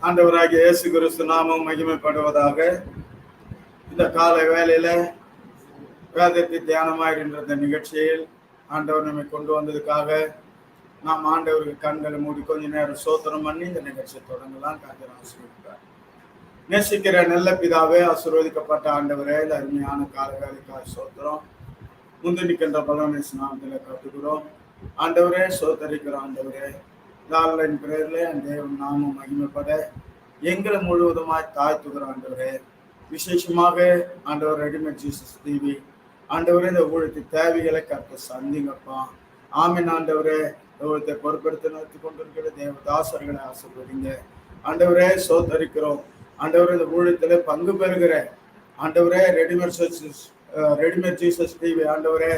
ஆண்டவராகிய இயேசு கிறிஸ்து நாமம் மகிமைப்படுவதாக. இந்த காலை வேளையில வேதத்தை தியானமாயிருக்கின்ற இந்த நிகழ்ச்சியில் ஆண்டவர் நம்மை கொண்டு வந்ததுக்காக நாம் ஆண்டவருக்கு கண்களை மூடி கொஞ்ச நேரம் சோத்திரம் பண்ணி இந்த நிகழ்ச்சியை தொடங்கலாம். கர்த்தர் ஆசீர்வதிப்பார். நேசிக்கிற நல்ல பிதாவே, ஆசீர்வதிக்கப்பட்ட ஆண்டவரே, இந்த அருமையான கால வேலைக்காக சோத்திரம். முந்தி நிற்கின்ற பலனேசு நாமத்தில் கற்றுக்கிறோம். ஆண்டவரே சோத்தரிக்கிறோம். ஆண்டவரே ஆன்லைன் பிரேயர்ல அந்த தேவன் நாமம் மகிமைப்பட எங்களை முழுவதுமாய் தாழ்த்துகிறோம். ஆண்டவரே விசேஷமாக ஆண்டவர் ரெடிமேட் ஜீசஸ் டிவி ஆண்டவரே இந்த ஊழத்து தேவைகளை கற்று சந்திங்கப்பா. ஆமீன். ஆண்டவரே ஊழத்தை பொறுப்படுத்தி நடத்தி கொண்டிருக்கிற தேவதாசர்களை ஆசைப்படுங்க. ஆண்டவரே சோத்தரிக்கிறோம். ஆண்டவரே இந்த ஊழத்துல பங்கு பெறுகிற ஆண்டவரே ரெடிமேட் ஜீசஸ் டிவி ஆண்டவரே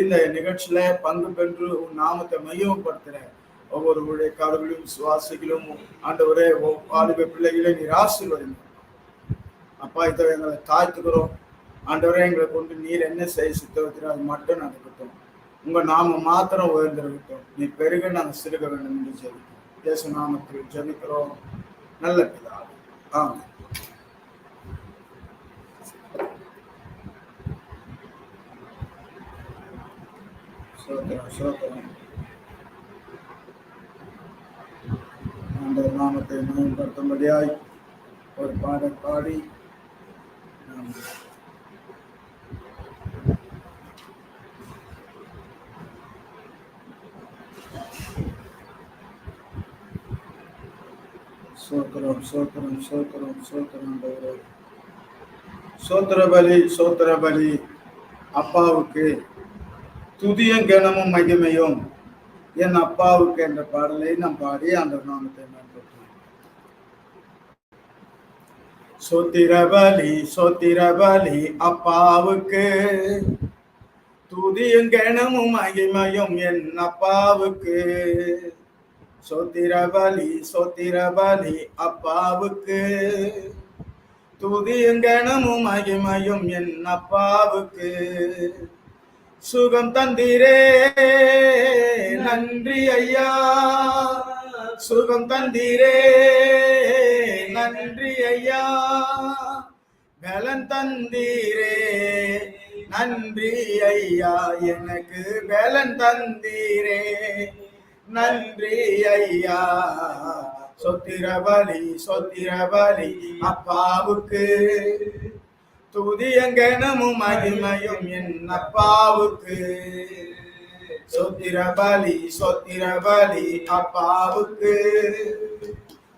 இந்த நிகழ்ச்சியில பங்கு பெற்று உன் நாமத்தை மையப்படுத்துற ஒவ்வொரு ஊழியக்காரர்களும் விசுவாசிகளும் ஆண்டவரே வாலிப பிள்ளைகளை நீர் ஆசீர்வதிங்க அப்பா. இதை எங்களை தாழ்த்துக்கிறோம். ஆண்டவரே எங்களை கொண்டு நீர் என்ன செய்ய சித்தவத்திரோ அது மட்டும் நடக்கட்டும். உங்க நாம மாத்திரம் உயர்ந்திருக்கட்டும். நீ பெருக நாங்கள் சிறுக வேண்டும் என்று ஜெபிக்கிறோம். இயேசு நாமத்தில் ஜெபிக்கிறோம் நல்ல பிதாவே. ஆமென். சோத்திரம் சோத்திரம். ஆண்டவர் நாமத்தை மேம்படுத்தும்படியாய் ஒரு பாடல் பாடி சோத்திரம் சோத்திரம் சோத்திரம் சோத்திரம். சோத்திர பலி சோத்திர பலி அப்பாவுக்கு துதியும் கனமும் மகிமையும் என் அப்பாவுக்கு என்ற பாடலை நாம் பாடி அந்த நாமத்தை மேம்படுத்துவோம். சோத்திரபலி சோத்திரபலி அப்பாவுக்கு துதியும் கனமும் மகிமையும் என் அப்பாவுக்கு. சோத்திரபலி சோத்திரபலி அப்பாவுக்கு துதியும் கனமும் மகிமையும் என் அப்பாவுக்கு. சுகம் தந்தீரே நன்றி ஐயா, சுகம் தந்தீரே நன்றி ஐயா, பலன் தந்தீரே நன்றி ஐயா, எனக்கு பலன் தந்தீரே நன்றி ஐயா. சொத்திரபலி சொத்திரபலி அப்பாவுக்கு துதியும் கனமும் மகிமையும் என் அப்பாவுக்கு. சொத்திரபலி சொத்திரபலி அப்பாவுக்கு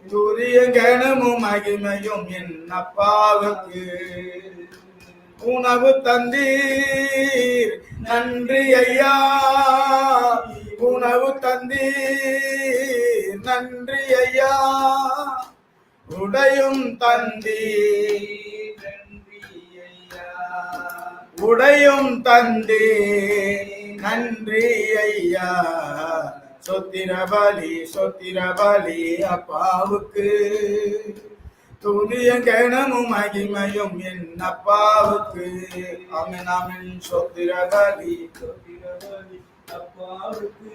துதியும் கனமும் மகிமையும் என் அப்பாவுக்கு. உணவு தந்தீர் நன்றி ஐயா, உணவு தந்தீர் நன்றி ஐயா, உடையும் தந்தீர் உடையும் தந்தே நன்றி ஐயா. சொத்திரபலி சொத்திரபலி அப்பாவுக்கு துதியும் கனமும் மகிமையும் என் அப்பாவுக்கு. ஆமென் ஆமென். சொத்திரபலி சொத்திரபலி அப்பாவுக்கு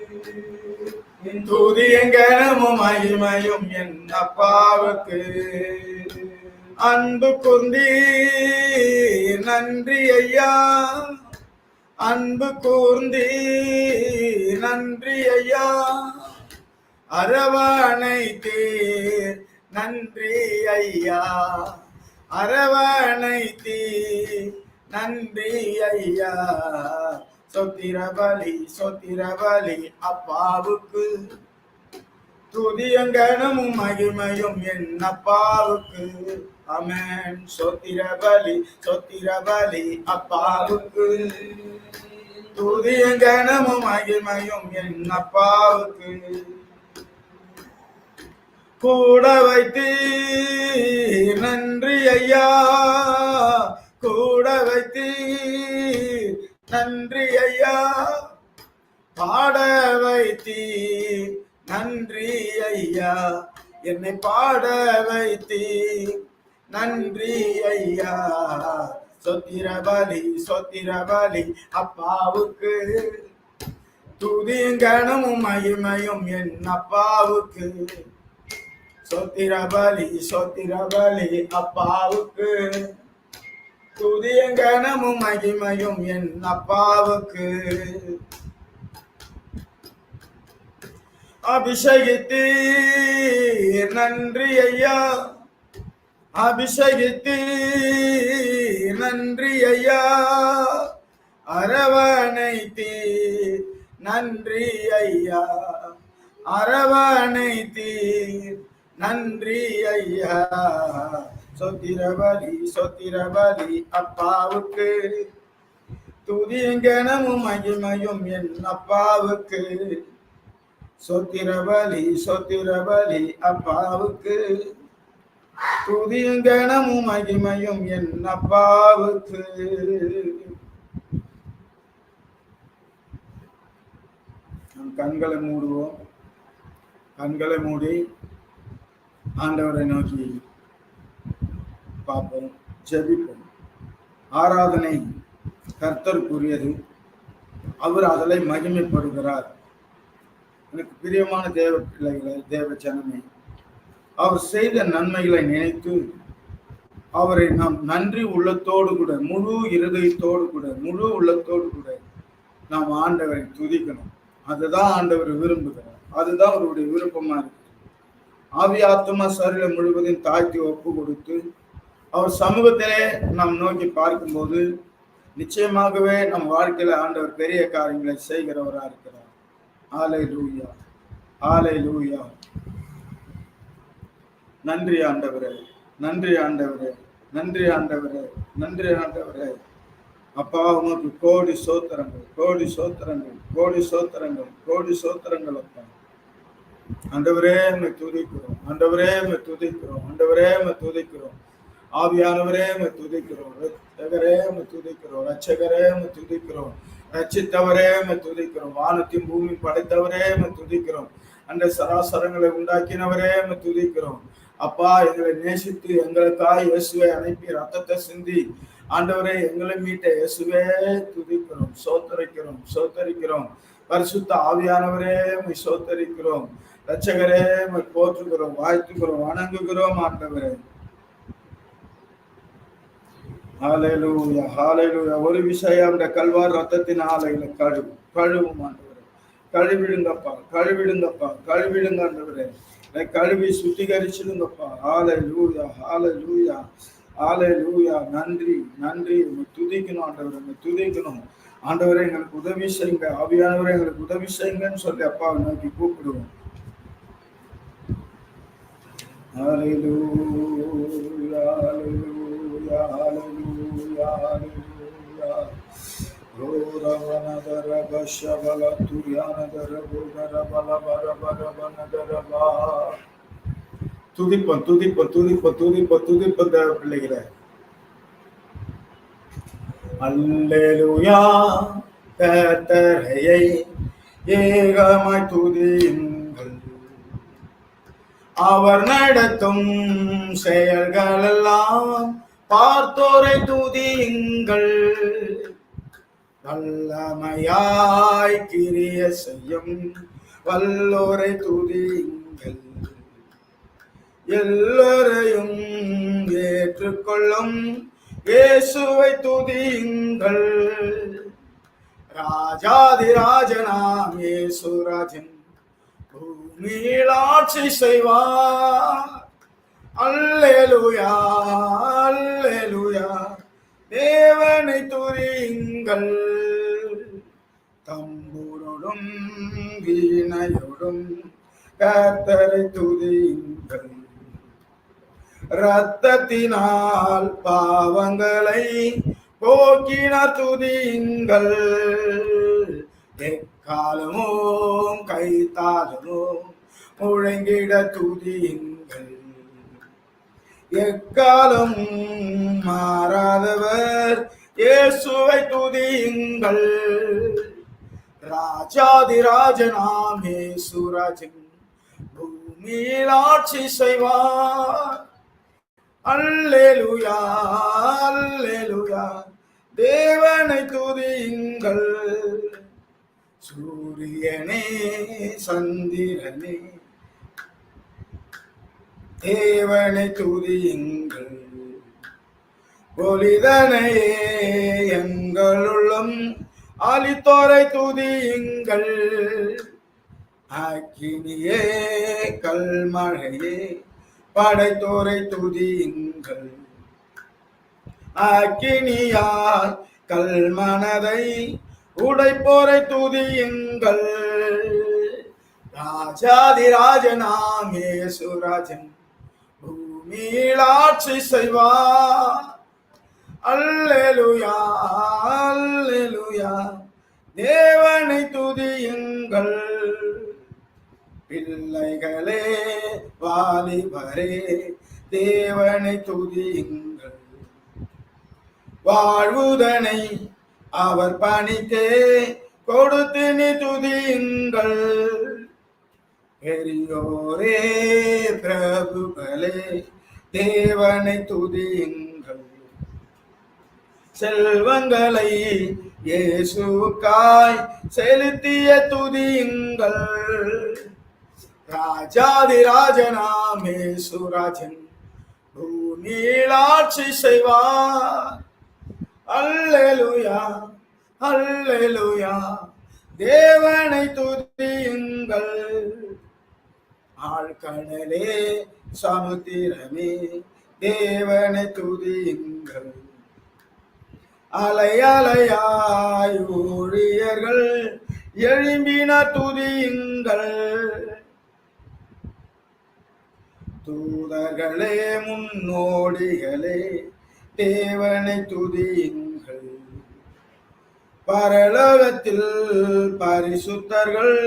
துதியும் கனமும் மகிமையும் என் அப்பாவுக்கு. அன்பு குந்தி நன்றி ஐயா, அன்பு கூர்ந்தி நன்றி ஐயா, அரவணைத்தே நன்றி ஐயா, அரவணைத்தே நன்றி ஐயா. சொத்திரபலி சொத்திரபலி அப்பாவுக்கு துதியும் கனமும் மகிமையும் என் அப்பாவுக்கு. ஆமென். சொத்திரபலி சொத்திரபலி அப்பாவுக்கு துதியும் கனமும் மகிமையும் என் அப்பாவுக்கு. கூட வைத்து நன்றி ஐயா, கூட வைத்து நன்றி ஐயா, பாட வைத்தி நன்றி ஐயா, என்னை பாட வைத்தி நன்றி ஐயா. சொத்திரபலி சொத்திரபலி அப்பாவுக்கு துதியும் கனமும் மகிமையும் என் அப்பாவுக்கு. சொத்திரபலி அப்பாவுக்கு, துதியும் கனமும் மகிமையும் என் அப்பாவுக்கு. அபிஷேகித்தீர் நன்றி ஐயா, அபிஷேகித்தீர் நன்றி ஐயா, அரவணைத்தீர் நன்றி ஐயா, அரவணைத்தீர் நன்றி ஐயா. சொத்திரபலி அப்பாவுக்கு, துதியும் கனமும் மகிமையும் என் அப்பாவுக்கு. சொத்திரபலி அப்பாவுக்கு, துதியும் கனமும் மகிமையும் என் அப்பாவுக்கு. கண்களை மூடுவோம். கண்களை மூடி ஆண்டவரை நோக்கி பார்ப்போம், ஜெபிப்போம். ஆராதனை கர்த்தருக்குரியது, அவர் அதில் மகிமைப்படுகிறார். எனக்கு பிரியமான தேவ பிள்ளைகளை, தேவ ஜனமே, அவர் செய்த நன்மைகளை நினைத்து அவரை நாம் நன்றி உள்ளத்தோடு கூட, முழு இருதயத்தோடு கூட, முழு உள்ளத்தோடு கூட நாம் ஆண்டவரை துதிக்கணும். அதுதான் ஆண்டவர் விரும்புகிறார், அதுதான் அவருடைய விருப்பமா இருக்கு. ஆவி ஆத்மா சரீரம் முழுவதும் தாழ்த்தி ஒப்பு கொடுத்து அவர் சமூகத்திலே நாம் நோக்கி பார்க்கும்போது நிச்சயமாகவே நம் வாழ்க்கையில ஆண்டவர் பெரிய காரியங்களை செய்கிறவராக இருக்கிறார். ஹல்லேலூயா, ஹல்லேலூயா. நன்றி ஆண்டவரே, நன்றி ஆண்டவரே, நன்றி ஆண்டவரே, நன்றி ஆண்டவரே. அப்பா, உனக்கு கோடி சோத்திரங்கள், கோடி சோத்திரங்கள், கோடி சோத்திரங்கள், கோடி சோத்திரங்கள். அப்பா ஆண்டவரே உம்மை துதிக்கிறோம், ஆண்டவரே உம்மை துதிக்கிறோம், ஆண்டவரே உம்மை துதிக்கிறோம். ஆவியானவரே உம்மை துதிக்கிறோம், ரட்சகரே உம்மை துதிக்கிறோம், ரட்சகரே உம்மை துதிக்கிறோம், ரட்சித்தவரே உம்மை துதிக்கிறோம், வானத்தின் பூமி படைத்தவரே உம்மை துதிக்கிறோம், அந்த சராசரங்களை உண்டாக்கினவரே உம்மை துதிக்கிறோம். அப்பா, எங்களை நேசித்து எங்களுக்காய் இயேசுவை அனுப்பி ரத்தத்தை சிந்தி ஆண்டவரே எங்களை மீட்ட இயேசுவே துதிக்கிறோம், சோத்தரிக்கிறோம், சோத்தரிக்கிறோம். பரிசுத்த ஆவியானவரே உம்மை சோத்தரிக்கிறோம், ரட்சகரே உம்மை போற்றுகிறோம், வாழ்த்துகிறோம், வணங்குகிறோம் ஆண்டவரே. ஹல்லேலூயா, ஹல்லேலூயா. ஒரு விஷயம், அந்த கல்வார் ரத்தத்தின் ஆலைகளை கழுவும் ஆண்டவரே. கழுவிடுங்கப்பா, கழுவிடுங்கப்பா, கழுவிடுங்க ஆண்டவரே. கழுவி சுத்திகரிச்சிடுங்கப்பா. ஹல்லேலூயா, ஹல்லேலூயா, ஹல்லேலூயா. நன்றி, நன்றி. உம்மை துதிக்கணும் ஆண்டவரே, உம்மை துதிக்கணும் ஆண்டவரே. எங்களுக்கு உதவி செய்யுங்க ஆவியானவரே, எங்களுக்கு உதவி செய்யுங்கன்னு சொல்லி அப்பாவை நோக்கி கூப்பிடுவோம். ஹல்லேலூயா, ஹல்லேலூயா, ஹல்லேலூயா, ஹல்லேலூயா. ரோரவனதர பஷபல துரியானதர போதர பலபரபரபனதரபா. துதிப்போம், துதிப்போம், துதிப்போம், துதிப்போம், துதிப்போம் தேவ பிள்ளைகளே. அல்லேலூயா. கர்த்தரை ஏகமாய் துதியுங்கள், அவர் நடத்தும் செயல்கள் எல்லாம் பார்த்தோரை துதியுங்கள். வல்லமையாய் கிரிய செய்யும் வல்லோரை துதியுங்கள். எல்லோரையும் ஏற்றுக்கொள்ளும் இயேசுவை துதியுங்கள். ராஜாதிராஜனாம் இயேசுராஜன் பூமியில் ஆட்சி செய்வார். அல்லேலூயா, அல்லேலூயா. தேவனை துதியுங்கள், தம்புரோடும் வீணையோடும் கர்த்தரை துதியுங்கள். இரத்தத்தினால் பாவங்களை போக்கினார் துதியுங்கள். எக்காலமும் கைத்தாளமும் முழங்கிட துதியுங்கள். எக்காலம் மாறாதவர் இயேசுவை துதியுங்கள். ராஜாதிராஜனாம் இயேசுராஜன் பூமியில் ஆட்சி செய்வார். அல்லேலூயா, அல்லேலூயா. தேவனை துதியுங்கள். சூரியனே சந்திரனே தேவனை துதியுங்கள், ஒளிதனையே எங்களுள்ளும் அளித்தோரை துதியுங்கள். அக்கினியே கல்மழையே படைத்தோரை துதியுங்கள். அக்கினியால் கல்மனதை உடைப்போரை துதியுங்கள். ராஜாதிராஜனாம் இயேசுராஜன் பூமியில் ஆட்சி செய்வார். அல்லேலூயா அல்லேலூயா, தேவனை துதியுங்கள். பிள்ளைகளே வாலிபரே தேவனை துதியுங்கள். வாழ்வுதனை அவர் பணிக்கே கொடுத்து நீ துதியுங்கள். பெரியோரே பிரபுகளே தேவனை துதியுங்கள். செல்வங்களை இயேசுக்காய் செலுத்திய துதியுங்கள். ராஜாதிராஜனாம் இயேசுராஜன் பூமியில் ஆட்சி செய்வார். அல்லேலூயா அல்லேலூயா, தேவனை துதியுங்கள். ஆழ்கடலே சமுத்திரமே தேவனை துதியுங்கள். அலை அலையாய் ஊழியர்கள் எழும்பின துதியுங்கள். தூதர்களே முன்னோடிகளே தேவனை துதியுங்கள். பரலோகத்தில் பரிசுத்தர்கள்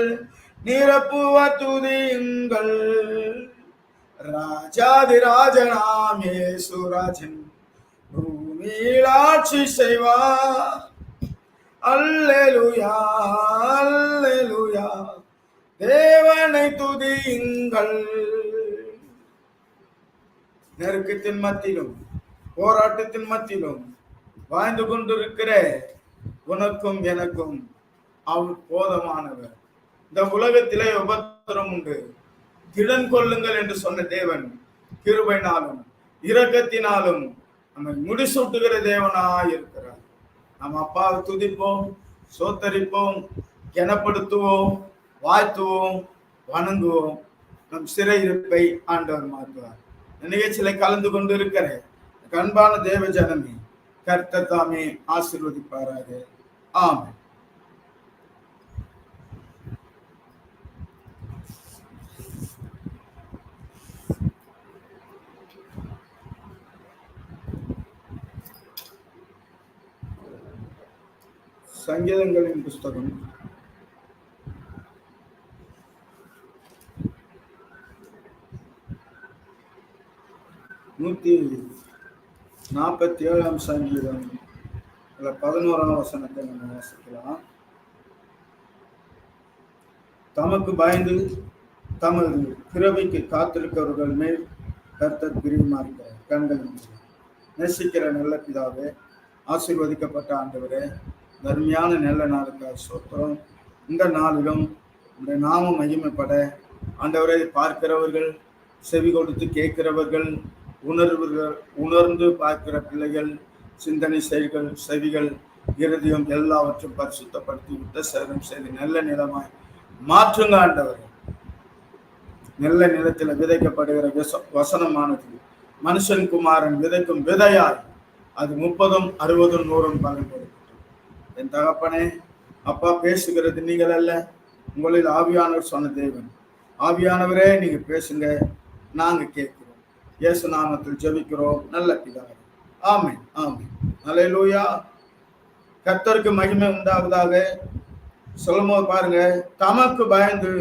நிரப்புவர் துதியுங்கள். ராஜாதிராஜனாம் இயேசுராஜன் பூமியில் ஆட்சி செய்வார். அல்லேலூயா அல்லேலூயா, தேவனை துதியுங்கள். நெருக்கத்தின் மத்தியிலும் போராட்டத்தின் மத்தியிலும் வாழ்ந்து கொண்டிருக்கிற உனக்கும் எனக்கும் அவர் போதமானவர். இந்த உலகத்திலே உபத்திரம் உண்டு, திடன் கொள்ளுங்கள் என்று சொன்ன தேவன் கிருபையினாலும் இரக்கத்தினாலும் நம்மை முடிசூட்டுகிற தேவனாய் இருக்கிறார். நம் அப்பாவை துதிப்போம், சோத்தரிப்போம், கனப்படுத்துவோம், வாழ்த்துவோம், வணங்குவோம். நம் சிறையிருப்பை ஆண்டவர் மாற்றுவார். நிகழ்ச்சியில கலந்து கொண்டு இருக்கிற அன்பான தேவ ஜனமே, கர்த்தர் தாமே ஆசீர்வதிப்பாராக. ஆமென். சங்கீதங்களின் புஸ்தகம் 147 சங்கீதம் 11 வசனத்தை நம்ம வாசிக்கலாம். தமக்கு பயந்து தமது கிருபைக்கு காத்திருக்கிறவர்கள் மேல் கர்த்தர் பிரியமா இருக்கிறார். கண்கள் நேசிக்கிற நல்ல பிதாவே, ஆசீர்வதிக்கப்பட்ட ஆண்டவரே, தர்மையான நல்ல நாளுக்காக ஸ்தோத்திரம். இந்த நாளிலும் இந்த நாமம் மகிமைப்பட ஆண்டவரை பார்க்கிறவர்கள், செவி கொடுத்து கேட்கிறவர்கள், உணர்ந்து பார்க்கிற பிள்ளைகள், சிந்தனை செயல்கள், செவிகள், இருதயம் எல்லாவற்றும் பரிசுத்தப்படுத்தி விட்ட சேதம் செய்து நல்ல நிலமாய் மாற்றுங்க ஆண்டவர். நல்ல நிலத்தில் விதைக்கப்படுகிற வசனமானது மனுஷன் குமாரன் விதைக்கும் விதையாய் அது 30, 60, 100 பலன் கொடுக்கும். என் தகப்பனே, அப்பா பேசுகிறது நீங்கள் அல்ல, உங்களில் ஆவியானவர் சொன்ன தேவன். ஆவியானவரே நீங்க பேசுங்க, நாங்க கேட்கிறோம். இயேசு நாமத்தில் ஜெபிக்கிறோம் நல்ல பிதாவே. ஆமென் ஆமென். அல்லேலூயா. கர்த்தருக்கு மகிமை உண்டாவதாக. சொல்லும்போது பாருங்க, தமக்கு பயந்து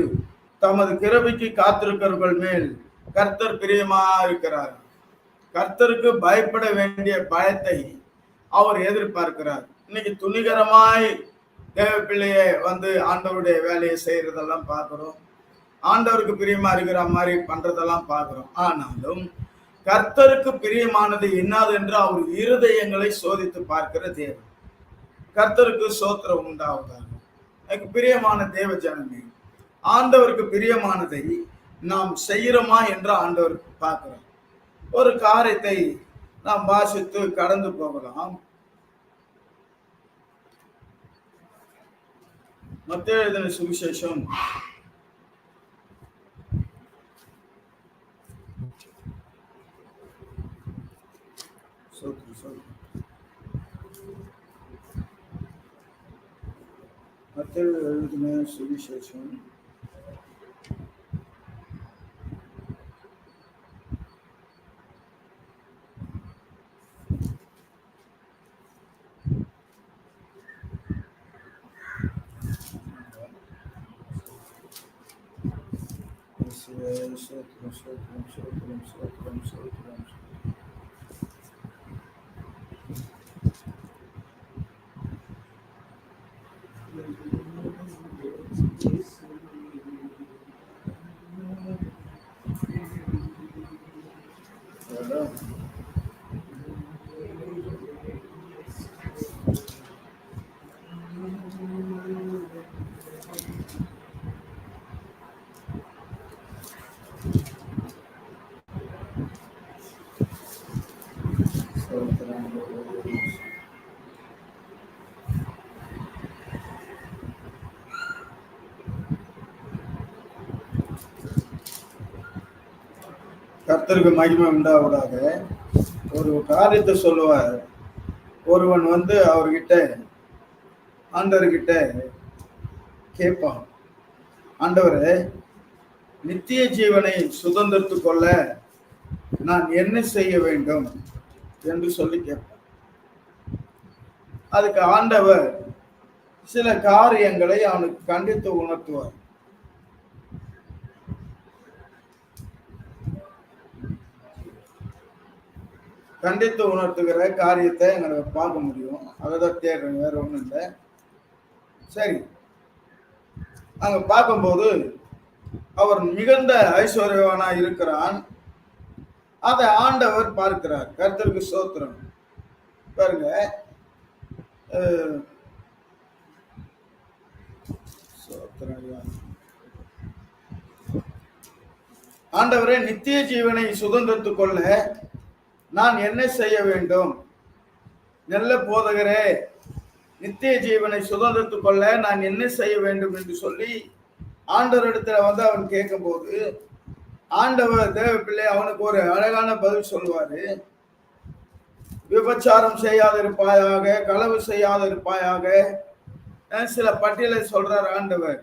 தமது கிருபைக்கு காத்திருக்கிறவர்கள் மேல் கர்த்தர் பிரியமா இருக்கிறார். கர்த்தருக்கு பயப்பட வேண்டிய பயத்தை அவர் எதிர்பார்க்கிறார். இன்னைக்கு துணிகரமாய் தேவ பிள்ளையை வந்து ஆண்டவருடைய வேலையை செய்யறதெல்லாம் பார்க்கிறோம். ஆண்டவருக்கு பிரியமா இருக்கிற மாதிரி பண்றதெல்லாம் பார்க்கிறோம். ஆனாலும் கர்த்தருக்கு பிரியமானது என்னது என்று அவர் இருதயங்களை சோதித்து பார்க்கிற தேவன். கர்த்தருக்கு சோத்திரம் உண்டாவதாக. எனக்கு பிரியமான தேவ ஜனமே, ஆண்டவருக்கு பிரியமானதை நாம் செய்கிறோமா என்று ஆண்டவர் பார்க்கிறோம். ஒரு காரியத்தை நாம் வாசித்து கடந்து போகலாம். மத்தேயு எழுதின சுவிசேஷம் மத்தேயு எழுதின சுவிசேஷம் 19. கர்த்தருக்கு மகிமை உண்டாவதாக. ஒரு காரியத்தை சொல்லுவார். ஒருவன் அவர்கிட்ட ஆண்டவர்கிட்ட கேட்பான், ஆண்டவரே, நித்திய ஜீவனை சுதந்திரத்து கொள்ள நான் என்ன செய்ய வேண்டும் என்று சொல்லி கேட்பான். அதுக்கு ஆண்டவர் சில காரியங்களை அவனுக்கு கண்டித்து உணர்த்துவார். கண்டித்து உணர்த்துகிற காரியத்தை எங்களை பார்க்க முடியும். அதைதான் தேடுறேன், வேற ஒண்ணும் இல்லை. சரி, அங்க பார்க்கும்போது அவர் மிகுந்த ஐஸ்வர்யவானா இருக்கிறான். அதை ஆண்டவர் பார்க்கிறார். கர்த்தருக்கு ஸ்தோத்திரம். பாருங்க, ஆண்டவரே, நித்திய ஜீவனை சுதந்திரத்துக் கொள்ள நான் என்ன செய்ய வேண்டும்? நல்ல போதகரே, நித்திய ஜீவனை சுதந்திரத்துக் கொள்ள நான் என்ன செய்ய வேண்டும் என்று சொல்லி ஆண்டவரிடத்துல அவன் கேட்கும்போது, ஆண்டவர் தேவ பிள்ளை அவனுக்கு ஒரு அழகான பதில் சொல்லுவாரு. விபச்சாரம் செய்யாதிருப்பாயாக, களவு செய்யாதிருப்பாயாக, சில பட்டியலை சொல்றார் ஆண்டவர்.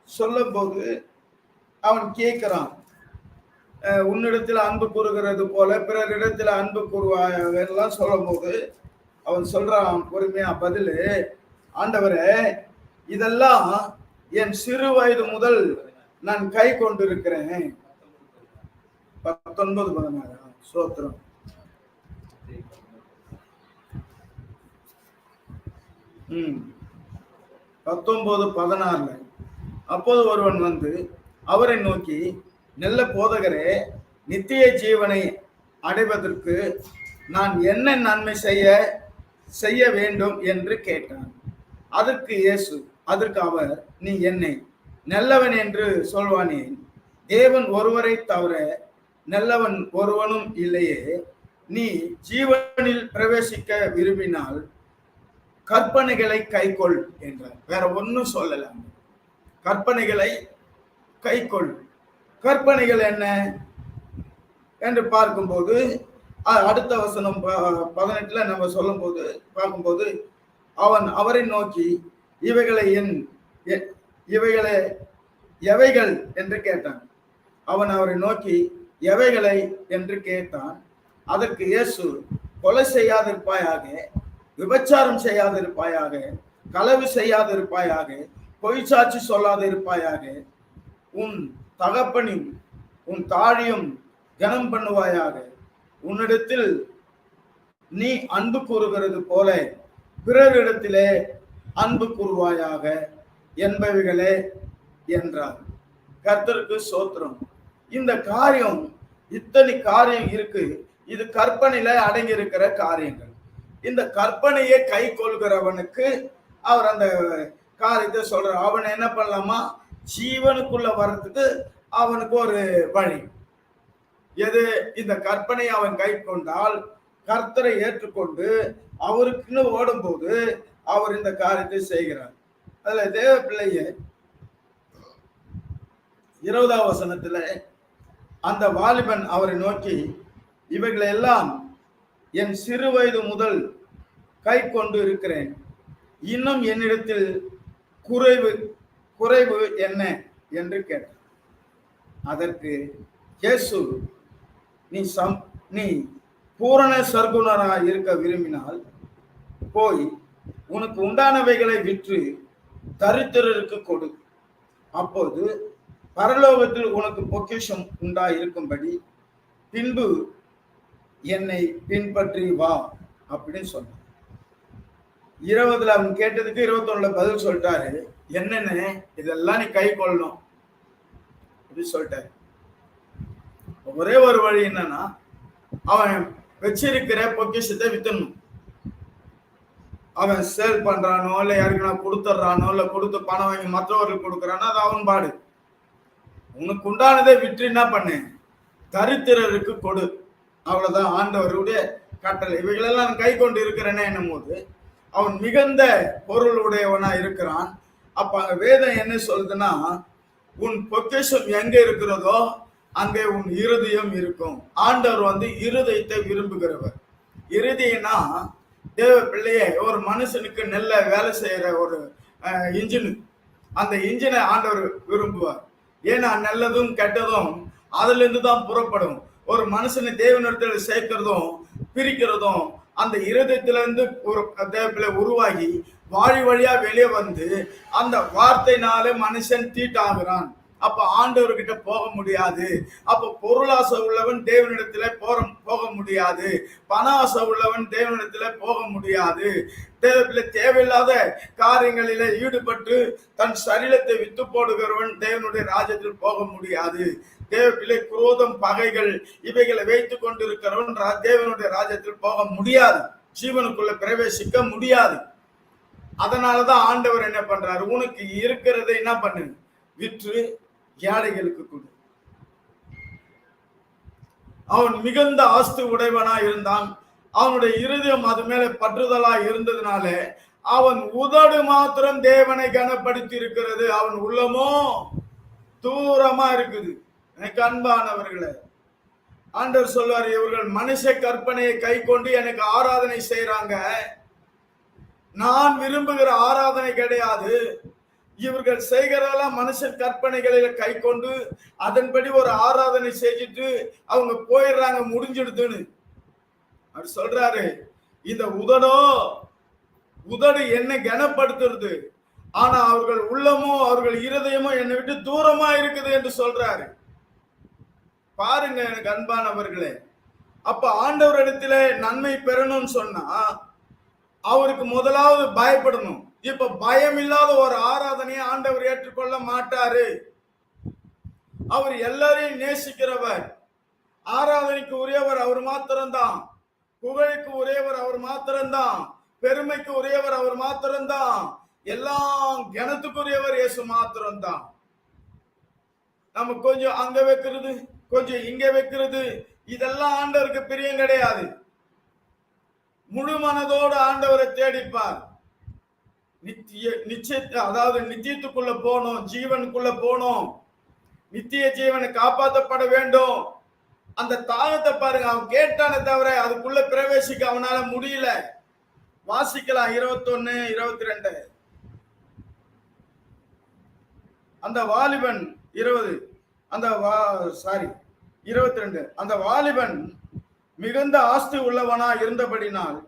சொல்லும் போது அவன் கேட்கிறான், உன்னிடத்தில் அன்பு கூறுகிறது போல பிறரிடத்தில் அன்பு கூறுவாயாக எல்லாம் சொல்லும் போது அவன் சொல்றான் பொறுமையா பதில், ஆண்டவரே, இதெல்லாம் என் சிறு வயது முதல் நான் கை கொண்டிருக்கிறேன். 19-16 சோத்திரம். 19-16 அப்போது ஒருவன் அவரை நோக்கி, நல்ல போதகரே, நித்திய ஜீவனை அடைவதற்கு நான் என்ன நன்மை செய்ய வேண்டும் என்று கேட்டான். அதற்கு அவர், நீ என்னை நல்லவன் என்று சொல்வானேன்? தேவன் ஒருவரை தவிர நல்லவன் ஒருவனும் இல்லையே. நீ ஜீவனில் பிரவேசிக்க விரும்பினால் கற்பனைகளை கைக்கொள் என்றார். வேற ஒன்னும் சொல்லலாம். கற்பனைகளை கைக்கொள். கற்பனைகள் என்ன என்று பார்க்கும்போது அடுத்த வசனம் 18 நம்ம சொல்லும் போது பார்க்கும்போது அவன் அவரை நோக்கி, இவைகளை எவைகள் என்று கேட்டான். அவன் அவரை நோக்கி எவைகளை என்று கேட்டான். அதற்கு இயேசு, கொலை செய்யாதிருப்பாயாக, விபச்சாரம் செய்யாதிருப்பாயாக, களவு செய்யாதிருப்பாயாக, பொய் சாட்சி சொல்லாதிருப்பாயாக, உன் தகப்பனும் உன் தாழியும் கனம் பண்ணுவாயாக, உன்னிடத்தில் நீ அன்பு கூறுகிறது போல பிறரிடத்திலே அன்பு கூறுவாயாக என்பவைகளே என்றார். கர்த்தருக்கு ஸ்தோத்திரம். இந்த காரியம், இத்தனை காரியம் இருக்கு. இது கற்பனையில அடங்கி இருக்கிற காரியங்கள். இந்த கற்பனையை கை கொள்கிறவனுக்கு அவர் அந்த காரியத்தை சொல்றார். அவன் என்ன பண்ணலாமா? ஜீவனுக்குள்ள வர்றதுக்கு அவனுக்கு ஒரு வழி. எது? இந்த கற்பனை அவன் கை கொண்டால் கர்த்தரை ஏற்றுக்கொண்டு அவருக்குன்னு ஓடும்போது அவர் இந்த காரியத்தை செய்கிறார். அதுல தேவ பிள்ளைய 20ஆம் வசனத்துல அந்த வாலிபன் அவரை நோக்கி, இவைகளை எல்லாம் என் சிறு வயது முதல் கை கொண்டு இருக்கிறேன், இன்னும் என்னிடத்தில் குறைவு என்ன என்று கேட்டார். அதற்கு இயேசு, நீ பூரண சர்க்குணராக இருக்க விரும்பினால் போய் உனக்கு உண்டானவைகளை விற்று தரித்திரருக்கு கொடு, அப்போது பரலோகத்தில் உனக்கு பொக்கிஷம் உண்டாயிருக்கும்படி பின்பு என்னை பின்பற்றி வா அப்படின்னு சொன்னார். 20 அவன் கேட்டதுக்கு 21 பதில் சொல்லிட்டாரு. என்னென்ன இதெல்லாம் நீ கை கொள்ளணும் அப்படின்னு சொல்லிட்டாரு. ஒரே ஒரு வழி என்னன்னா, அவன் வச்சிருக்கிற பொக்கிஷத்தை வித்தணும். அவன் சேல் பண்றானோ இல்ல யாருக்குன்னா கொடுத்துட்றானோ இல்ல கொடுத்து பணம் வாங்கி மற்றவர்களுக்கு கொடுக்குறானோ அது அவன் பாடு. உனக்கு உண்டானதை விற்று என்ன பண்ணு, தரித்திரருக்கு கொடு, அவ்வளவுதான் ஆண்டவருடைய கட்டளை. இவைகளெல்லாம் நான் கை கொண்டு இருக்கிறேன்னு என்னும் போது அவன் மிகுந்த பொருளுடையவனா இருக்கிறான். அப்ப அங்க வேதம் என்ன சொல்லுதுன்னா, உன் பொக்கிஷம் எங்க இருக்கிறதோ அங்கே உன் இருதயம் இருக்கும். ஆண்டவர் இருதயத்தை விரும்புகிறவர். இருதயம்னா தேவ பிள்ளையே ஒரு மனுஷனுக்கு நல்ல வேலை செய்யற ஒரு இன்ஜின். அந்த இன்ஜினை ஆண்டவர் விரும்புவார். ஏன்னா நல்லதும் கெட்டதும் அதுல இருந்து தான் புறப்படும். ஒரு மனுஷனை தேவனிடத்தில் சேர்க்கிறதும் பிரிக்கிறதும் அந்த இருதயத்திலிருந்து ஒரு தேவப்பிள்ளை உருவாகி வாழி வழியா வெளியே வந்து அந்த வார்த்தைனாலே மனுஷன் தீட்டாகிறான். அப்ப ஆண்டவர்கிட்ட போக முடியாது. அப்ப பொருளாசை உள்ளவன் தேவனிடத்துல போக முடியாது. பண ஆசை உள்ளவன் தேவனிடத்துல போக முடியாது. தேவையில்லாத காரியங்களில ஈடுபட்டு தன் சரீரத்தை வித்து போடுகிறவன் தேவனுடைய ராஜ்யத்தில் போக முடியாது. தேவப்பிள்ளை குரோதம் பகைகள் இவைகளை வைத்துக் கொண்டிருக்கிறவன் தேவனுடைய ராஜ்யத்தில் போக முடியாது. ஜீவனுக்குள்ள பிரவேசிக்க முடியாது. அதனாலதான் ஆண்டவர் என்ன பண்றாரு, உனக்கு இருக்கிறதை என்ன பண்ணு, விற்று ஏழைகளுக்கு கொடு. அவன் மிகுந்த ஆஸ்தி உடையவனா இருந்தான். அவனுடைய இருதயம் அது மேல பற்றுதலா இருந்ததுனால அவன் உதடு மாத்திரம் தேவனை கனப்படுத்தி இருக்கிறது, அவன் உள்ளமோ தூரமா இருக்குது. எனக்கு அன்பானவர்களே, ஆண்டவர் சொல்வார், இவர்கள் மனுஷ கற்பனையை கை கொண்டு எனக்கு ஆராதனை செய்யறாங்க. நான் விரும்புகிற ஆராதனை கிடையாது. இவர்கள் செய்கிறதெல்லாம் மனுஷன் கற்பனைகளில கை கொண்டு அதன்படி ஒரு ஆராதனை செஞ்சுட்டு அவங்க போயிடுறாங்க, முடிஞ்சிடுதுன்னு அவர் சொல்றாரு. இந்த உதடு என்னை கனப்படுத்துறது, ஆனா அவர்கள் உள்ளமோ அவர்கள் இருதயமோ என்னை விட்டு தூரமா இருக்குது என்று சொல்றாரு. பாருங்க எனக்கு அன்பானவர்களே, அப்ப ஆண்டவரிடத்துல நன்மை பெறணும்னு சொன்னா அவருக்கு முதலாவது பயப்படணும். இப்ப பயம் இல்லாத ஒரு ஆராதனையை ஆண்டவர் ஏற்றுக்கொள்ள மாட்டாரு. அவர் எல்லாரையும் நேசிக்கிறவர். ஆராதனைக்கு உரியவர் அவர் மாத்திரம்தான். புகழுக்கு உரியவர் அவர் மாத்திரம்தான். பெருமைக்கு உரியவர் அவர் மாத்திரம்தான். எல்லாம் கனத்துக்குரியவர் இயேசு மாத்திரம்தான். நம்ம கொஞ்சம் அங்க வைக்கிறது, கொஞ்சம் இங்க வைக்கிறது, இதெல்லாம் ஆண்டவருக்கு பிரியம் கிடையாது. முழு மனதோடு ஆண்டவரை தேடிப்பார். அதாவது நித்தியத்துக்குள்ள போனோம், ஜீவனுக்குள்ள போனோம், நித்திய ஜீவனை காப்பாற்றப்பட வேண்டும். அந்த தாகத்தை பாருங்க. அவன் கேட்டானே தவிர அதுக்குள்ள பிரவேசிக்க அவனால முடியல. வாசிக்கலாம் 21, 22. அந்த வாலிபன் 22. அந்த வாலிபன் மிகுந்த ஆஸ்தி உள்ளவனா இருந்தபடினால்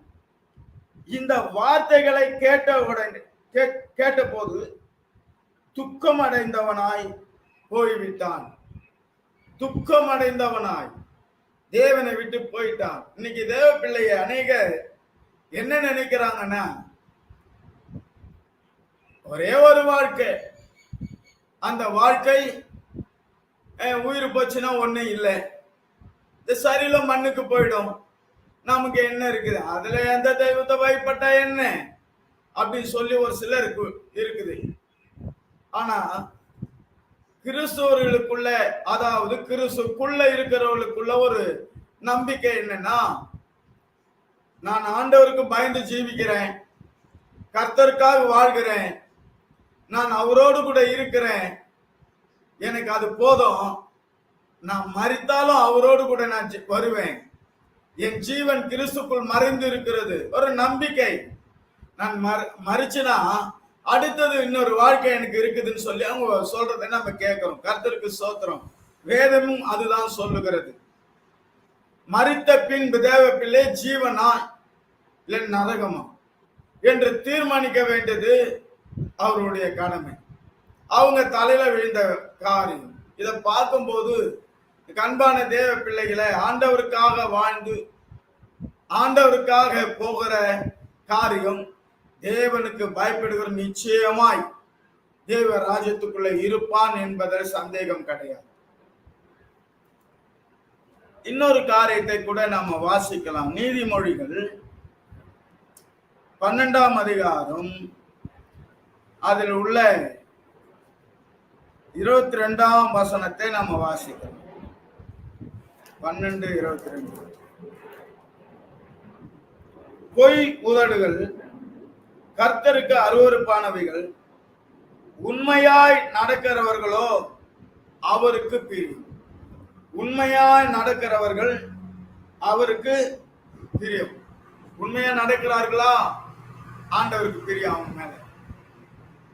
இந்த வார்த்தைகளை கேட்டபோது துக்கம் அடைந்தவனாய் போய்விட்டான். துக்கம் அடைந்தவனாய் தேவனை விட்டு போயிட்டான். இன்னைக்கு தேவ பிள்ளைய அநேகர் என்ன நினைக்கிறாங்கன்னா, ஒரே ஒரு வாழ்க்கை, அந்த வாழ்க்கை உயிர் போச்சுன்னா ஒண்ணும் இல்லை, இந்த சரீரம் மண்ணுக்கு போயிடும், நமக்கு என்ன இருக்குது, அதுல எந்த தெய்வத்தை பயப்பட்டா என்ன அப்படின்னு சொல்லி ஒரு சிலருக்கு இருக்குது. ஆனா கிறிஸ்தவர்களுக்குள்ள, அதாவது கிறிஸ்துக்குள்ள இருக்கிறவர்களுக்குள்ள ஒரு நம்பிக்கை என்னன்னா, நான் ஆண்டவருக்கு பயந்து ஜீவிக்கிறேன், கர்த்தருக்காக வாழ்கிறேன், நான் அவரோடு கூட இருக்கிறேன், எனக்கு அது போதும், நான் மரித்தாலும் அவரோடு கூட நான் வருவேன், என் ஜீவன் கிறிஸ்துக்குள் மறைந்து இருக்கிறது, ஒரு நம்பிக்கை. நான் மறிச்சுனா அடுத்தது இன்னொரு வாழ்க்கை எனக்கு இருக்குதுன்னு சொல்லி அவங்க சொல்றதை நம்ம கேட்கிறோம். கர்த்தருக்கு ஸ்தோத்திரம். வேதமும் அதுதான் சொல்லுகிறது. மரித்த பின்பு தேவ பிள்ளை ஜீவனா இல்லை நரகமா என்று தீர்மானிக்க வேண்டியது அவருடைய கடமை. அவங்க தலையில விழுந்த காரியம். இதை பார்க்கும்போது அன்பான தேவ பிள்ளைகளை, ஆண்டவருக்காக வாழ்ந்து ஆண்டவருக்காக போகிற காரியம் தேவனுக்கு பயப்படுகிற நிச்சயமாய் தேவ ராஜ்யத்துக்குள்ள இருப்பான் என்பதில் சந்தேகம் கிடையாது. இன்னொரு காரியத்தை கூட நாம வாசிக்கலாம். நீதிமொழிகள் 12ஆம் அதிகாரம் அதில் உள்ள 22ஆம் வசனத்தை நாம வாசிக்கலாம். 12:22. பொய் உதடுகள் கர்த்தருக்கு அருவருப்பானவைகள், உண்மையாய் நடக்கிறவர்களோ அவருக்கு பிரியம். உண்மையாய் நடக்கிறவர்கள் அவருக்கு பிரியம். உண்மையா நடக்கிறார்களா, ஆண்டவருக்கு பிரியம். அவங்க மேல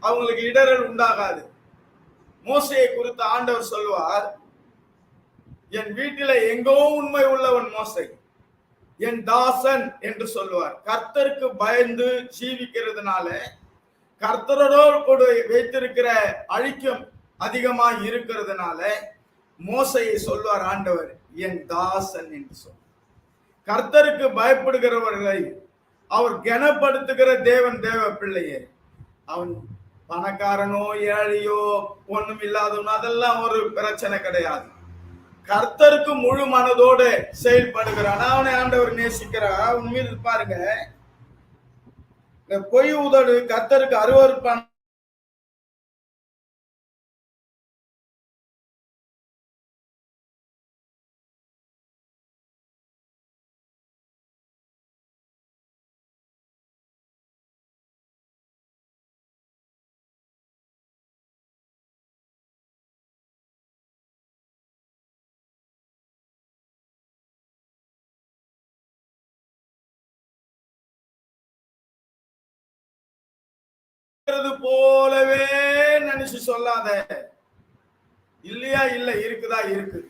அவங்களுக்கு இடரல் உண்டாகாது. மோசையை குறித்து ஆண்டவர் சொல்வார், என் வீட்டில எங்கோ உண்மை உள்ளவன் மோசை, என் தாசன் என்று சொல்லுவார். கர்த்தருக்கு பயந்து ஜீவிக்கிறதுனால கர்த்தரோடு கூட வைத்திருக்கிற அழிக்கம் அதிகமாக இருக்கிறதுனால மோசையை சொல்வார் ஆண்டவர், என் தாசன் என்று சொல்வார். கர்த்தருக்கு பயப்படுகிறவர்களை அவர் கனப்படுத்துகிற தேவன் தேவ பிள்ளையே. அவன் பணக்காரனோ ஏழையோ ஒண்ணும் இல்லாதவனோ அதெல்லாம் ஒரு பிரச்சனை கிடையாது. கர்த்தருக்கு முழு மனதோடு செயல்படுகிறான், அவனை ஆண்டவர் நேசிக்கிறார். அவன் மீது பாருங்க, பொய் உதடு கர்த்தருக்கு அருவருப்பான போலவே நினைச்சு சொல்லாத. இல்லையா இல்ல, இருக்குதா இருக்குது.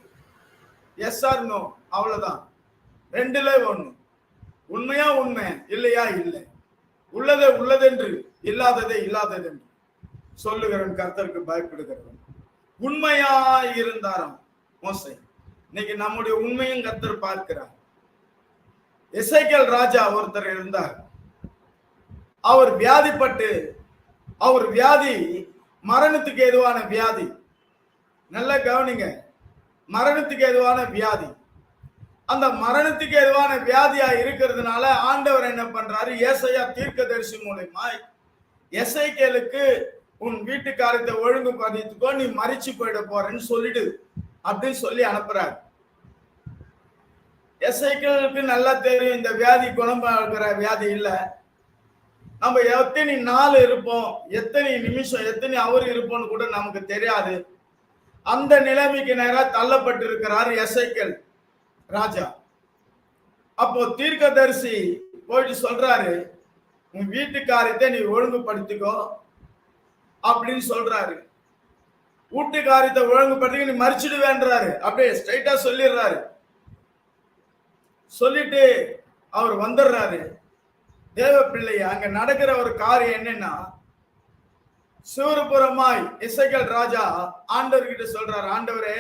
எஸ் ஆர் நோ, அவ்வளவுதான். ரெண்டுல ஒண்ணு. உண்மையா உண்மை, இல்லையா இல்லை. உள்ளதை உள்ளதென்று, இல்லாததை இல்லாததென்று சொல்லுகிறவன் கர்த்தருக்கு பயப்படுகிறவன். உண்மையா இருந்தாராம் மோசே. இன்னைக்கு நம்முடைய உண்மையும் கர்த்தர் பார்க்கிறார். எசேக்கியேல் ராஜா ஒருத்தர் இருந்தார். அவர் வியாதிப்பட்டு, அவர் வியாதி மரணத்துக்கு ஏதுவான வியாதி. நல்லா கவனிங்க, மரணத்துக்கு ஏதுவான வியாதி. அந்த மரணத்துக்கு ஏதுவான வியாதியா இருக்கிறதுனால ஆண்டவர் என்ன பண்றாரு, ஏசாயா தீர்க்கதரிசி மூலமா எசேக்கியேலுக்கு உன் வீட்டுக்காரத்தை ஒழுங்கு பதித்துக்கோ, நீ மரிச்சு போயிட போறேன்னு சொல்லிடு அப்படின்னு சொல்லி அனுப்புறாரு. எசேக்கியேலுக்கு நல்லா தெரியும் இந்த வியாதி குணமாகிற வியாதி இல்லை. நம்ம எத்தனை நாள் இருப்போம், எத்தனை நிமிஷம், எத்தனை அவர் இருப்போம்னு கூட நமக்கு தெரியாது. அந்த நிலைமைக்கு நேரா தள்ளப்பட்டிருக்கிறார் எசேக்கியேல் ராஜா. அப்போ தீர்க்கதரிசி போயிட்டு சொல்றாரு, உன் வீட்டுக்காரியத்தை நீ ஒழுங்குபடுத்திக்கோ அப்படின்னு சொல்றாரு. வீட்டுக்காரியத்தை ஒழுங்குபடுத்தி நீ மறிச்சிடுவேன்றாரு. அப்படியே ஸ்ட்ரைட்டா சொல்லிடுறாரு. சொல்லிட்டு அவர் வந்துடுறாரு. தேவ பிள்ளைய அங்க நடக்கிற ஒரு காரியம் என்னன்னா, சிவபுரமாய் எசேக்கியேல் ராஜா ஆண்டவர்கிட்ட சொல்றாரு, ஆண்டவரே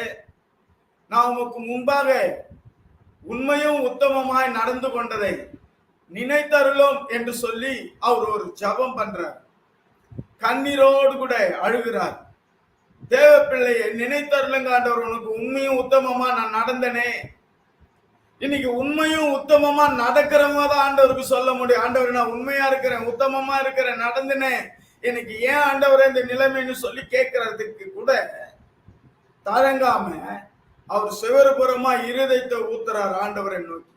நான் உமக்கு முன்பாக உண்மையும் உத்தமமாய் நடந்து கொண்டதை நினைத்தருளும் என்று சொல்லி அவர் ஒரு ஜபம் பண்றார். கண்ணீரோடு கூட அழுகிறார். தேவ பிள்ளையை நினைத்தருளுங்க ஆண்டவர், உனக்கு உண்மையும் உத்தமமா நான் நடந்தனே. இன்னைக்கு உண்மையும் உத்தமமா நடக்கிறவங்க தான் ஆண்டவருக்கு சொல்ல முடியும், ஆண்டவர் நான் உண்மையா இருக்கிறேன், உத்தமமா இருக்கிறேன், நடந்தனே, எனக்கு ஏன் ஆண்டவரே இந்த நிலைமைன்னு சொல்லி கேட்கறதுக்கு கூட தயங்காம அவர் சிவரபுரமா இருதயத்தை ஊத்துறார் ஆண்டவரை நோக்கி.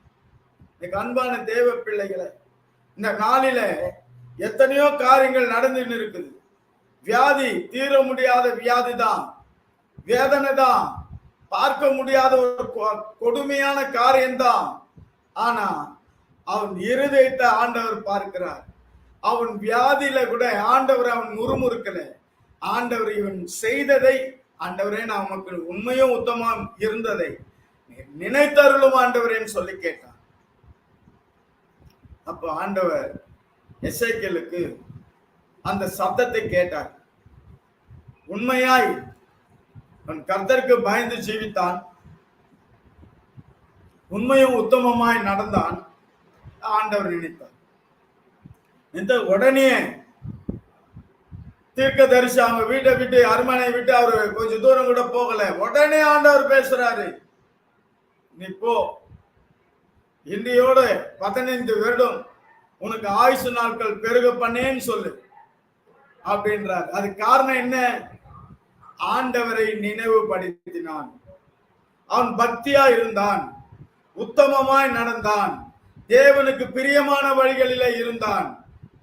இன்னைக்கு அன்பான தேவ பிள்ளைகளை, இந்த நாளில எத்தனையோ காரியங்கள் நடந்துன்னு இருக்குது. வியாதி தீர முடியாத வியாதி தான், வேதனை தான், பார்க்க முடியாத ஒரு கொடுமையான காரியம்தான். ஆனா அவன் இருதயத்தை ஆண்டவர் பார்க்கிறார். அவன் வியாதியில கூட ஆண்டவர் அவன் முறுமுறுக்கல. ஆண்டவர் இவன் செய்ததை, ஆண்டவரே நான் உமக்கு உண்மையும் உத்தமம் இருந்ததை நினைத்தருளும் ஆண்டவரேன்னு சொல்லி கேட்டான். அப்போ ஆண்டவர் எசேக்கியேலுக்கு அந்த சத்தத்தை கேட்டார். உண்மையாய் அவன் கர்த்தருக்கு பயந்து ஜீவித்தான், உண்மையும் உத்தமமாய் நடந்தான். ஆண்டவர் நினைத்தார். இந்த உடனே தீர்க்கதரிசி அவங்க வீட்டை விட்டு, அரண்மனை விட்டு அவரு கொஞ்சம் தூரம் கூட போகல. உடனே ஆண்டவர் பேசுறாரு, நீ போ, இன்றையோட 15 வருடம் உனக்கு ஆயுசு நாட்கள் பெருக பண்ணேன்னு சொல்லு அப்படின்றார். அது காரணம் என்ன? ஆண்டவரை நினைவுபடுத்தினான். அவன் பக்தியா இருந்தான், உத்தமமாய் நடந்தான், தேவனுக்கு பிரியமான வழிகளில இருந்தான்.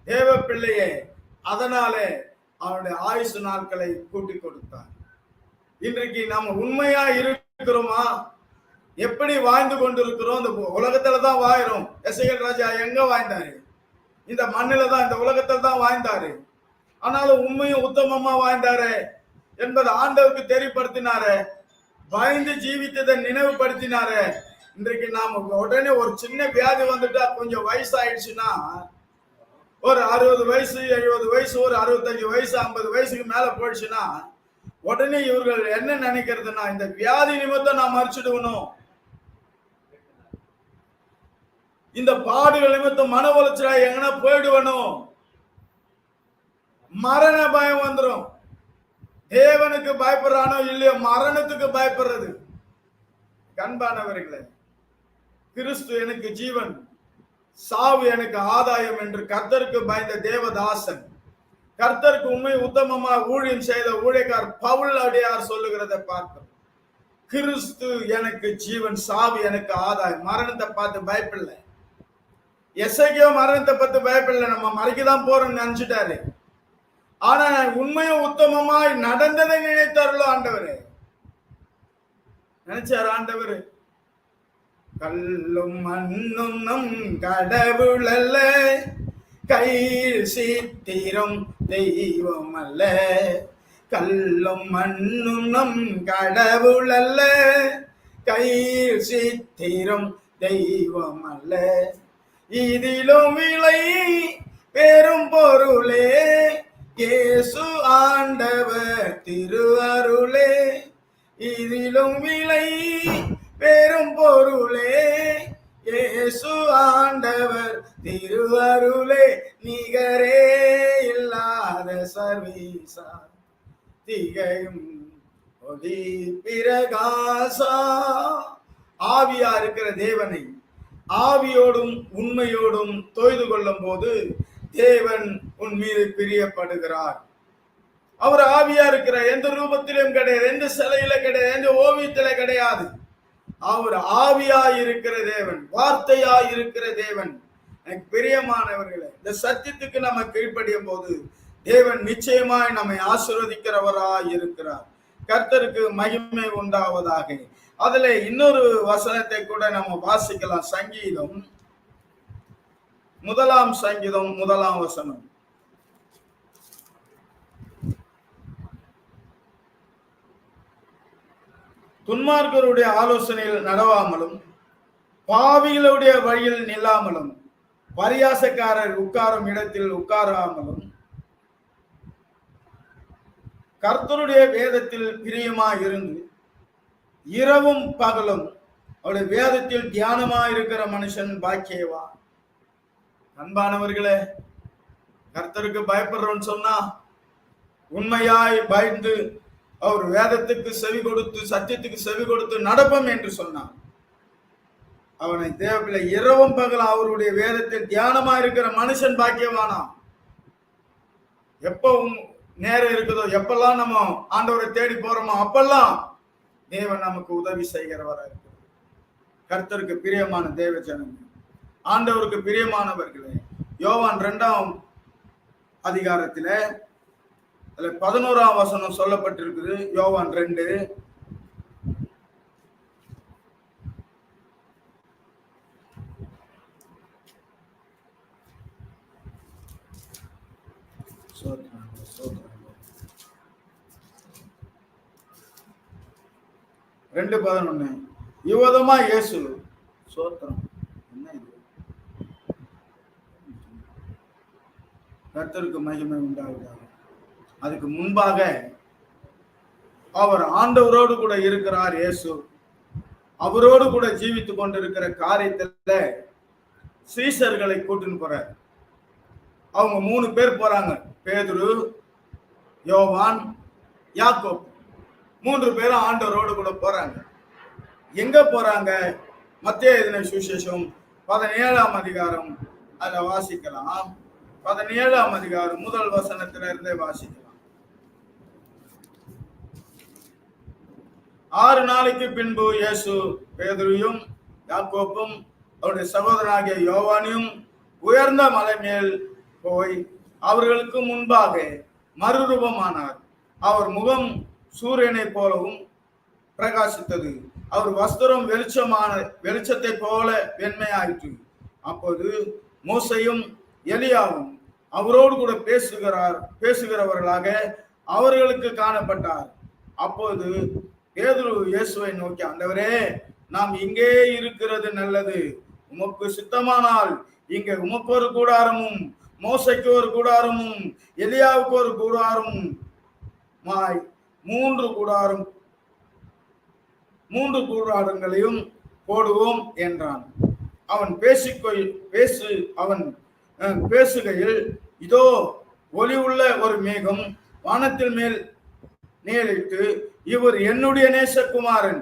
தேவ பிள்ளையே, அதனால அவனுடைய ஆயுசு நாட்களை கூட்டி கொடுத்தான். இன்றைக்கு நாம உண்மையா இருக்கிறோமா? எப்படி வாழ்ந்து கொண்டிருக்கிறோம்? இந்த உலகத்துல தான் வாயிரும். எசேக்கியேல் ராஜா எங்க வாழ்ந்தாரு? இந்த மண்ணில தான், இந்த உலகத்துல தான் வாழ்ந்தாரு. ஆனாலும் உண்மையும் உத்தமமா வாழ்ந்தாரு என்பதை ஆண்டவருக்கு தெரியப்படுத்தினாரு. பயந்து ஜீவித்ததை நினைவுபடுத்தினாரு. இன்றைக்கு நாம உடனே ஒரு சின்ன வியாதி வந்துட்டா, கொஞ்சம் வயசு ஆயிடுச்சுன்னா, ஒரு 60 வயசு 70 வயசு, ஒரு 65 வயசு 50 வயசுக்கு மேல போயிடுச்சுன்னா, உடனே இவர்கள் என்ன நினைக்கிறதுனா, இந்த வியாதி நிமித்தம் நான் மறிச்சிடுவனும், இந்த பாடுகள் நிமித்தம் மன உளைச்சலா எங்கன்னா போயிடுவனும், மரண பயம் வந்துடும். தேவனுக்கு பயப்படுறானோ இல்லையோ, மரணத்துக்கு பயப்படுறது. கண்பானவர்களே, கிறிஸ்து எனக்கு ஜீவன், சாவு எனக்கு ஆதாயம் என்று கர்த்தருக்கு பயந்த தேவதாசன், கர்த்தருக்கு உண்மை உத்தமமா ஊழியம் செய்த ஊழியக்கார் பவுல் அடியார் சொல்லுகிறதை பார்க்கிறோம். கிறிஸ்து எனக்கு ஜீவன், சாவு எனக்கு ஆதாயம். மரணத்தை பார்த்து பயப்படல. எசேக்கியா மரணத்தை பார்த்து பயப்படல, நம்ம மறைக்கதான் போறோம்னு நினைச்சிட்டாரு. ஆனா உண்மையும் உத்தமமாய் நடந்ததை நினைத்தார்களோ ஆண்டவரே. நினைச்சார் ஆண்டவர், கல்லும் மண்ணும் நம் கடவுள் அல்ல, கையில் சித்திரம் தெய்வம் அல்ல. கல்லும் மண்ணும் நம் கடவுள் அல்ல, கையில் சித்திரம் தெய்வம் அல்ல. இதிலும் விலை பெரும் பொருளே இயேசு ஆண்டவர் திருஅருளே. இதிலும் விலை பெரும் பொருளே இயேசு ஆண்டவர் திருஅருளே. நிகரே இல்லாத சர்வீசா, திகையும் ஒளி பிரகாசா. ஆவியா இருக்கிற தேவனை ஆவியோடும் உண்மையோடும் தொய்து கொள்ளும் போது தேவன் உன் மீது பிரியப்படுகிறார். அவர் ஆவியா இருக்கிற, எந்த ரூபத்திலும் கிடையாது, எந்த சிலையில கிடையாது, எந்த ஓவியத்தில கிடையாது. அவர் ஆவியா இருக்கிற தேவன், வார்த்தையா இருக்கிற தேவன். எனக்கு பிரியமானவர்களே, இந்த சத்தியத்துக்கு நம்ம கீழ்ப்படியும் போது தேவன் நிச்சயமாய் நம்மை ஆசீர்வதிக்கிறவராய் இருக்கிறார். கர்த்தருக்கு மகிமை உண்டாவதாக. அதுல இன்னொரு வசனத்தை கூட நம்ம வாசிக்கலாம். சங்கீதம் 1 சங்கீதம் 1 வசனம். துன்மார்க்கருடைய ஆலோசனையில் நடவாமலும், பாவிகளுடைய வழியில் நில்லாமலும், பரியாசக்காரர் உட்காரும் இடத்தில் உட்காராமலும், கர்த்தருடைய வேதத்தில் பிரியமாய் இருந்து இரவும் பகலும் அவருடைய வேதத்தில் தியானமாய் இருக்கிற மனுஷன் பாக்கியவான். அன்பானவர்களே, கர்த்தருக்கு பயப்படுறோன்னு சொன்னா, உண்மையாய் பயந்து அவர் வேதத்துக்கு செவி கொடுத்து, சத்தியத்துக்கு செவி கொடுத்து நடப்போம் என்று சொன்னான். அவனை தேவப்பிள்ளை இரவும் பகலும் அவருடைய வேதத்தில் தியானமா இருக்கிற மனுஷன் பாக்கியவானா. எப்போ நேரம் இருக்குதோ, எப்பெல்லாம் நம்ம ஆண்டவரை தேடி போறோமோ அப்பெல்லாம் தேவன் நமக்கு உதவி செய்கிறவராக இருக்கிறார். கர்த்தருக்கு பிரியமான தேவ ஜனமே, ஆண்டவருக்கு பிரியமானவர்களே, யோவான் 2ஆம் அதிகாரத்திலே 11ஆம் வசனம் சொல்லப்பட்டிருக்குது. யோவான் 2 2:11 இவ்விதமா இயேசு சோத்திரம். என்ன இது? கர்த்தருக்கு மகிமை உண்டாவதாக. அதுக்கு முன்பாக அவர் ஆண்டவரோடு கூட இருக்கிறார். இயேசு அவரோடு கூட ஜீவித்துக் கொண்டிருக்கிற காரியத்துல சீஷர்களை கூட்டின்னு போறார். அவங்க 3 பேர் போறாங்க. பேதுரு, யோவான், யாக்கோப் 3 பேரும் ஆண்டவரோடு கூட போறாங்க. எங்க போறாங்க? மத்தேயு எழுதின சுவிசேஷம் 17ஆம் அதிகாரம் அதை வாசிக்கலாம். 17ஆம் அதிகாரம் முதல் வசனத்திலிருந்தே வாசிக்கலாம். 6 நாளைக்கு பின்பு இயேசு பேதுருவையும் யாக்கோப்பும் அவருடைய சகோதரனாகிய யோவானையும் உயர்ந்த மலை மேல் போய் அவர்களுக்கு முன்பாக மறுரூபமானார். அவர் முகம் சூரியனை போலவும் பிரகாசித்தது. அவர் வஸ்திரம் வெளிச்சத்தை போல வெண்மையாயிற்று. அப்போது மோசையும் எலியாவும் அவரோடு கூட பேசுகிறவர்களாக அவர்களுக்கு காணப்பட்டார். அப்போது பேதுரு இயேசுவை நோக்கி, ஆண்டவரே, நாம் இங்கே இருக்கிறது நல்லது. உமக்கு சித்தமானால் இங்கே உமக்கு ஒரு கூடாரமும் மோசைக்கு ஒரு கூடாரமும் எலியாவுக்கு ஒரு கூடாரமும் மூன்று கூடாரங்களையும் போடுவோம் என்றான். அவன் பேசுகையில் இதோ ஒளி உள்ள ஒரு மேகம் வானத்தில் மேல் நேரிட்டு, இவர் என்னுடைய நேசகுமாரன்,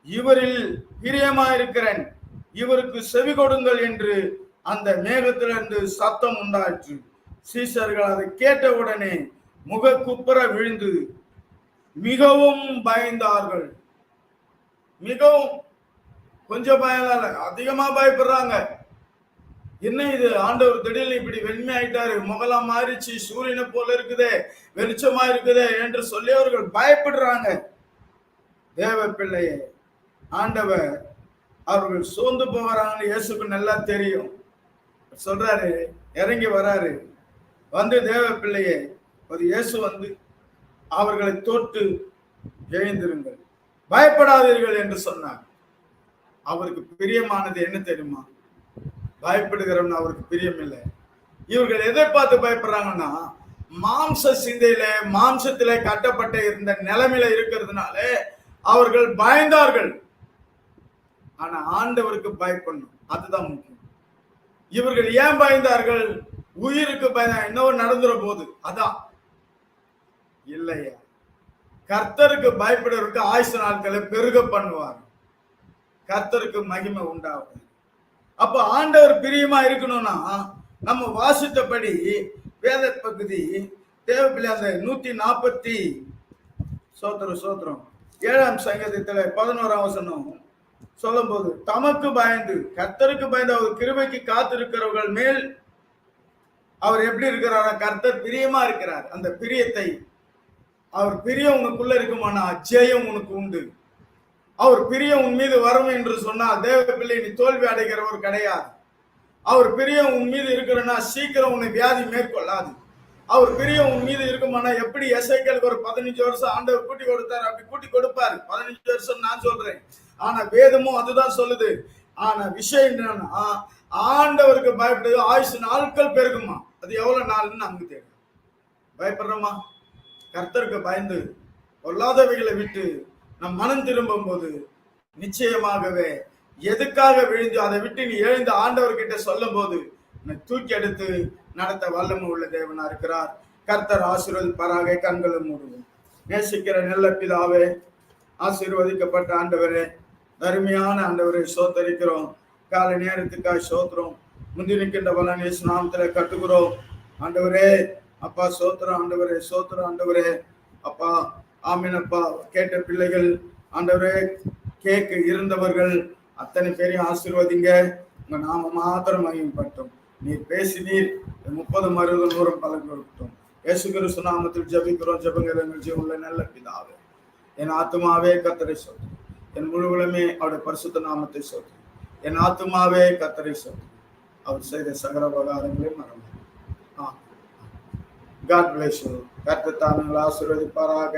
இவரில் பிரியமாயிருக்கிறேன், இவருக்கு செவி கொடுங்கள் என்று அந்த மேகத்திலிருந்து சத்தம் உண்டாயிற்று. சீஷர்கள் அதை கேட்டவுடனே முகக்குப்புற விழுந்து மிகவும் பயந்தார்கள். மிகவும், கொஞ்சம் பயந்தால அதிகமா பயப்படுறாங்க. என்ன இது, ஆண்டவர் திடீர்னு இப்படி வெண்மையாயிட்டாரு, முகலாம் மாறிச்சு, சூரியனை போல இருக்குதே, வெளிச்சமா இருக்குதே என்று சொல்லி அவர்கள் பயப்படுறாங்க. தேவ பிள்ளையே, ஆண்டவர் அவர்கள் சோர்ந்து போகிறாங்கன்னு இயேசுக்கு நல்லா தெரியும். சொல்றாரு, இறங்கி வராரு. வந்து தேவ பிள்ளையே, ஒரு இயேசு வந்து அவர்களை தொட்டு எழுந்திருங்கள், பயப்படாதீர்கள் என்று சொன்னார். அவருக்கு பிரியமானது என்ன தெரியுமா? பயப்படுகிறவன் அவருக்கு பிரியம் இல்லை. இவர்கள் எதை பார்த்து பயப்படுறாங்கன்னா, மாம்ச சிந்தையில மாம்சத்திலே கட்டப்பட்ட இருந்த நிலைமையில இருக்கிறதுனால அவர்கள் பயந்தார்கள். ஆனா ஆண்டவருக்கு பயப்படணும், அதுதான் முக்கியம். இவர்கள் ஏன் பயந்தார்கள்? உயிருக்கு பயந்தா இன்னொரு நடந்துற போது அதான் இல்லையா? கர்த்தருக்கு பயப்படுறவருக்கு ஆயுசு நாட்களை பெருக பண்ணுவார். கர்த்தருக்கு மகிமை உண்டாகும். அப்ப ஆண்டவர் பிரியமா இருக்கணும்னா நம்ம வாசித்தபடி வேத பகுதி தேவப்பிள்ளை அந்த 140 சோத்திரம் 7ஆம் சங்கீதத்துல 11ஆம் வசனம் சொல்லும் போது, தமக்கு பயந்து கர்த்தருக்கு பயந்து அவர் கிருபைக்கு காத்திருக்கிறவர்கள் மேல் அவர் எப்படி இருக்கிறாரா? கர்த்தர் பிரியமா இருக்கிறார். அந்த பிரியத்தை, அவர் பிரியம் உனக்குள்ள இருக்குமானா ஜெயம் உனக்கு உண்டு. அவர் பிரியம் உன் மீது வரும் என்று சொன்னால் தேவ பிள்ளை நீ தோல்வி அடைகிறவர் கிடையாது. அவர் பிரியம் உன் மீது இருக்கிறன்னா சீக்கிரம் உன்னை வியாதி மேற்கொள்ளாது. அவர் பிரியம் உன் மீது இருக்குமானா, எப்படி எசேக்கியேலுக்கு ஒரு 15 வருஷம் ஆண்டவர் கூட்டி கொடுத்தாரு, அப்படி கூட்டி கொடுப்பாரு. 15 வருஷம் நான் சொல்றேன், ஆனா வேதமும் அதுதான் சொல்லுது. ஆனா விஷயம் என்னன்னா, ஆண்டவருக்கு பயப்படுது ஆயுசு நாட்கள் பெருகுமா. அது எவ்வளவு நாள்னு நமக்கு தெரியும். பயப்படுறோமா? கர்த்தருக்கு பயந்து பொல்லாதவைகளை விட்டு நம் மனம் திரும்பும் போது நிச்சயமாகவே எதுக்காக விழுந்து அதை விட்டு நீ எழுந்து ஆண்டவர்கிட்ட சொல்லும் போது தூக்கி எடுத்து நடத்த வல்லமை உள்ள தேவனா இருக்கிறார். கர்த்தர் ஆசீர்வதிப்பாராக. கண்களும் மூடுவோம். நேசிக்கிற நல்ல பிதாவே, ஆசீர்வதிக்கப்பட்ட ஆண்டவரே, அருமையான ஆண்டவரை சோத்தரிக்கிறோம். காலை நேரத்துக்காக சோத்திரம். முந்தி நிற்கின்ற பலன் இயேசு நாமத்திலே கட்டுகிறோம். ஆண்டவரே அப்பா சோத்திரம், ஆண்டவரே சோத்திரம், ஆண்டவரே அப்பா. ஆமீன் அப்பா. கேட்ட பிள்ளைகள் ஆண்டவரே கேட்க இருந்தவர்கள் அத்தனை பேரையும் ஆசீர்வதிங்க. உங்க நாம மாத்திரம் மகிமைப்பட்டோம். நீர் பேசினீர் 30 60 100 பலன் கொடுக்கட்டும். இயேசு கிறிஸ்து நாமத்தில் ஜெபிக்கிறோம். ஜெபங்கள் எங்கள் ஜீவனுள்ள நல்ல பிதாவே. என் ஆத்துமாவே கர்த்தரை சொல், என் முழுவலுமே அவருடைய பரிசுத்த நாமத்தை சொல். என் ஆத்துமாவே கர்த்தரை சொல், அவர் செய்த சகல உபகாரங்களை மறந்து. God bless you. கர்த்தர் தாமே உங்களை ஆசீர்வதிப்பாராக.